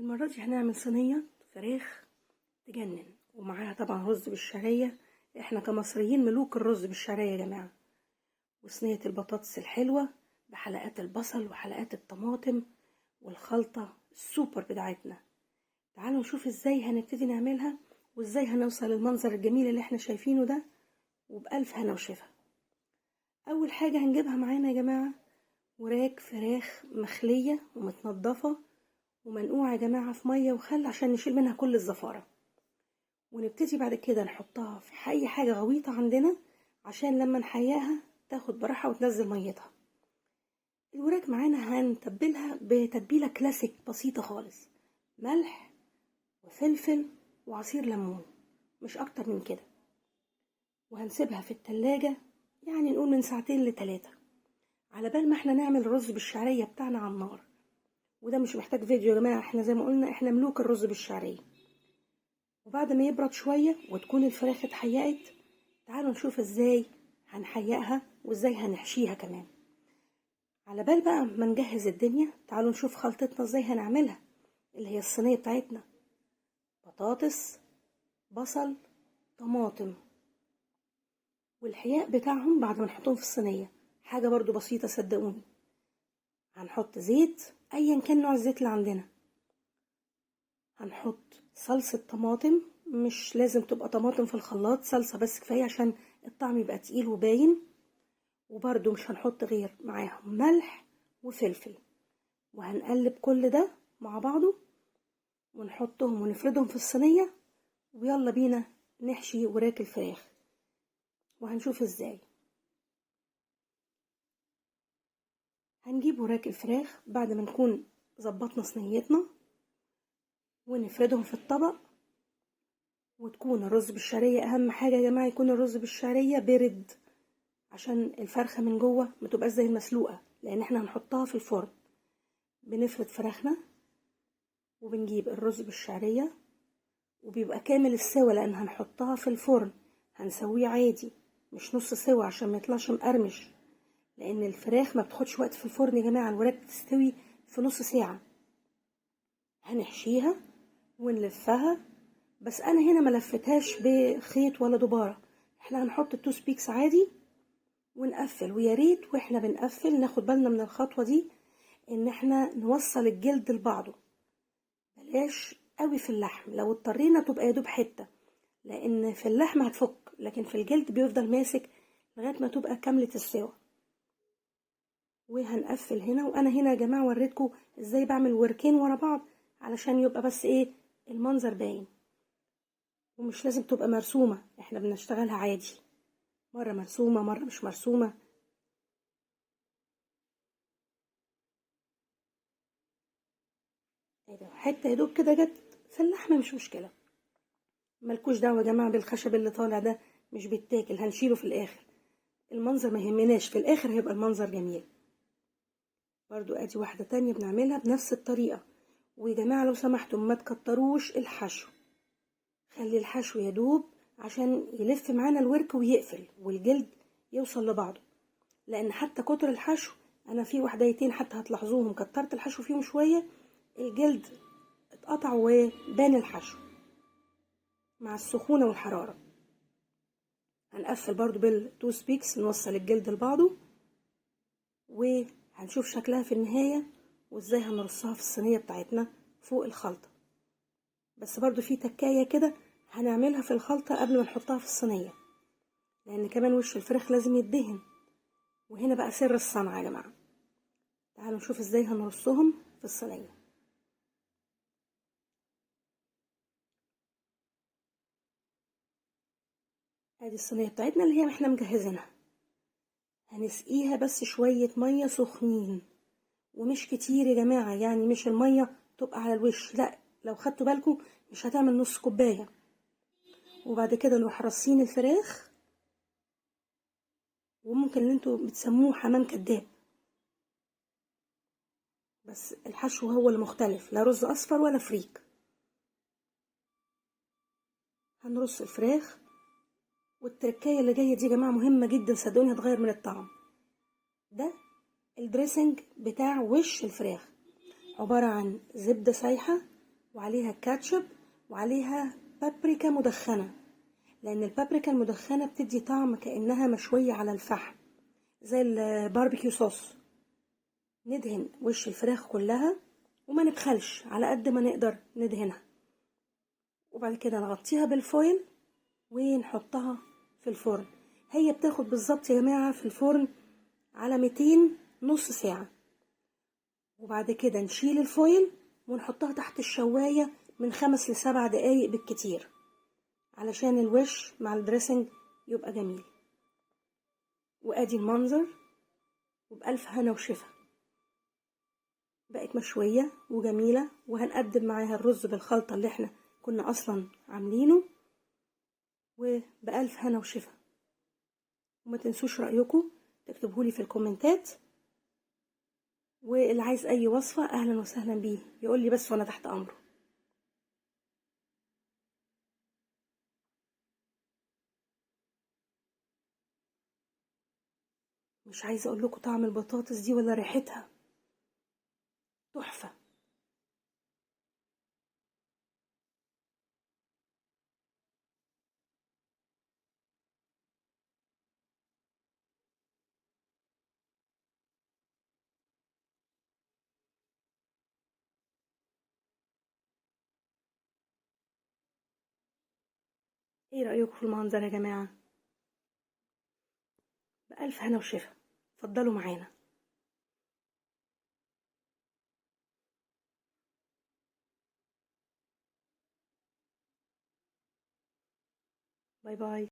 المرة دي هنعمل صينية فراخ تجنن، ومعاها طبعا رز بالشعرية. احنا كمصريين ملوك الرز بالشعرية يا جماعة. وصينية البطاطس الحلوة بحلقات البصل وحلقات الطماطم والخلطة السوبر بتاعتنا. تعالوا نشوف ازاي هنبتدي نعملها، وازاي هنوصل للمنظر الجميل اللي احنا شايفينه ده، وبألف هنا وشفا. اول حاجة هنجيبها معانا يا جماعة وراك فراخ مخلية ومتنضفة ومنقوعة يا جماعة في مية وخل عشان نشيل منها كل الزفارة. ونبتدي بعد كده نحطها في اي حاجة غويطة عندنا عشان لما نحياها تاخد براحة وتنزل ميتها. الوراك معانا هنتبلها بتتبيلة كلاسيك بسيطة خالص، ملح وفلفل وعصير ليمون، مش اكتر من كده. وهنسيبها في التلاجة يعني نقول من 2 ل3 على بال ما احنا نعمل الرز بالشعرية بتاعنا على النار. وده مش محتاج فيديو يا جماعة، احنا زي ما قلنا احنا ملوك الرز بالشعرية. وبعد ما يبرد شوية وتكون الفراخ اتحيقت، تعالوا نشوف ازاي هنحيقها وازاي هنحشيها كمان. على بال بقى ما نجهز الدنيا، تعالوا نشوف خلطتنا ازاي هنعملها، اللي هي الصينية بتاعتنا: بطاطس، بصل، طماطم. والحياء بتاعهم بعد ما نحطهم في الصينية حاجة برضو بسيطة صدقوني. هنحط زيت ايا كان نوع الزيت اللي عندنا. هنحط صلصة طماطم، مش لازم تبقى طماطم في الخلاط، صلصة بس كفاية عشان الطعم يبقى تقيل وباين. وبرده مش هنحط غير معاهم ملح وفلفل. وهنقلب كل ده مع بعضه ونحطهم ونفردهم في الصينية، ويلا بينا نحشي وراك الفراخ. وهنشوف ازاي. هنجيب وراك الفراخ بعد ما نكون ظبطنا صينيتنا ونفردهم في الطبق. وتكون الرز بالشعرية اهم حاجة يا جماعة، يكون الرز بالشعرية برد عشان الفرخة من جوه ما تبقاش زي المسلوقة، لان احنا هنحطها في الفرن. بنفرد فراخنا وبنجيب الرز بالشعرية، وبيبقى كامل السوا لان هنحطها في الفرن. هنسويه عادي مش نص سوا عشان ما يطلعش مقرمش، لان الفراخ ما بتاخدش وقت في الفرن يا جماعة، الوراك بتستوي في نص ساعة. هنحشيها ونلفها، بس انا هنا ما لفتهاش بخيط ولا دبارة، احنا هنحط التوس بيكس عادي ونقفل. ويا ريت واحنا بنقفل ناخد بالنا من الخطوة دي، ان احنا نوصل الجلد لبعضه، بلاش قوي في اللحم، لو اضطرينا تبقى يدوب حتة، لان في اللحم هتفك، لكن في الجلد بيفضل ماسك لغاية ما تبقى كاملة السوا. وهنقفل هنا. وانا هنا يا جماعة وريتكم ازاي بعمل وركين ورا بعض علشان يبقى بس ايه المنظر باين، ومش لازم تبقى مرسومة، احنا بنشتغلها عادي، مرة مرسومة مرة مش مرسومة. حتة يدوب كده جت في اللحمة مش مشكلة، ملكوش دعوة يا جماعة بالخشب اللي طالع ده، مش بيتاكل، هنشيله في الاخر. المنظر ما يهمناش، في الاخر هيبقى المنظر جميل. برضو ادي واحدة تانية بنعملها بنفس الطريقة. ويا جماعة لو سمحتم ما تكتروش الحشو، خلي الحشو يدوب عشان يلف معانا الورك ويقفل والجلد يوصل لبعضه. لان حتى كتر الحشو، انا في وحدايتين حتى هتلاحظوهم كترت الحشو فيهم شوية، الجلد اتقطع وبان الحشو مع السخونة والحرارة. هنقفل برضو بالتوس بيكس نوصل الجلد لبعضه، وهنشوف شكلها في النهاية وازاي هنرصها في الصينية بتاعتنا فوق الخلطة. بس برضو في تكاية كده هنعملها في الخلطة قبل ما نحطها في الصينية، لان كمان وش الفراخ لازم يدهن. وهنا بقى سر الصنعة يا جماعة. تعالوا نشوف ازاي هنرصهم في الصينية. ادي الصينية بتاعتنا اللي هي احنا مجهزينها. هنسقيها بس شوية مية سخنين، ومش كتير يا جماعة، يعني مش المية تبقى على الوش، لا، لو خدتوا بالكم مش هتعمل نص كوباية. وبعد كده نروح رصين الفراخ، وممكن اللي انتوا بتسموه حمام كداب، بس الحشو هو اللي مختلف، لا رز اصفر ولا فريك. هنرص الفراخ. والتركايه اللي جايه دي يا جماعه مهمه جدا صدقوني، هتغير من الطعم. ده الدريسنج بتاع وش الفراخ، عباره عن زبده سايحه وعليها كاتشب وعليها بابريكا مدخنة، لأن البابريكا المدخنة بتدي طعم كأنها مشوية على الفحم زي الباربيكيو صوص. ندهن وش الفراخ كلها وما نبخلش، على قد ما نقدر ندهنها، وبعد كده نغطيها بالفويل ونحطها في الفرن. هي بتاخد بالظبط يا جماعة في الفرن على 200 نص ساعة، وبعد كده نشيل الفويل ونحطها تحت الشواية من 5 ل7 دقايق بالكتير، علشان الوش مع الدريسنج يبقى جميل. وادي المنظر، وبألف هنا وشفا. بقت مشوية وجميلة، وهنقدم معاها الرز بالخلطة اللي احنا كنا اصلا عاملينه، وبألف هنا وشفا. وما تنسوش رأيكم تكتبهولي في الكومنتات، واللي عايز اي وصفة اهلا وسهلا بيه يقول لي بس وانا تحت امره. مش عايزة اقول لكم طعم البطاطس دي ولا ريحتها تحفة. ايه رأيكم في المنظر يا جماعة؟ بألف هنا وشفا. اتفضلوا معانا. باي باي.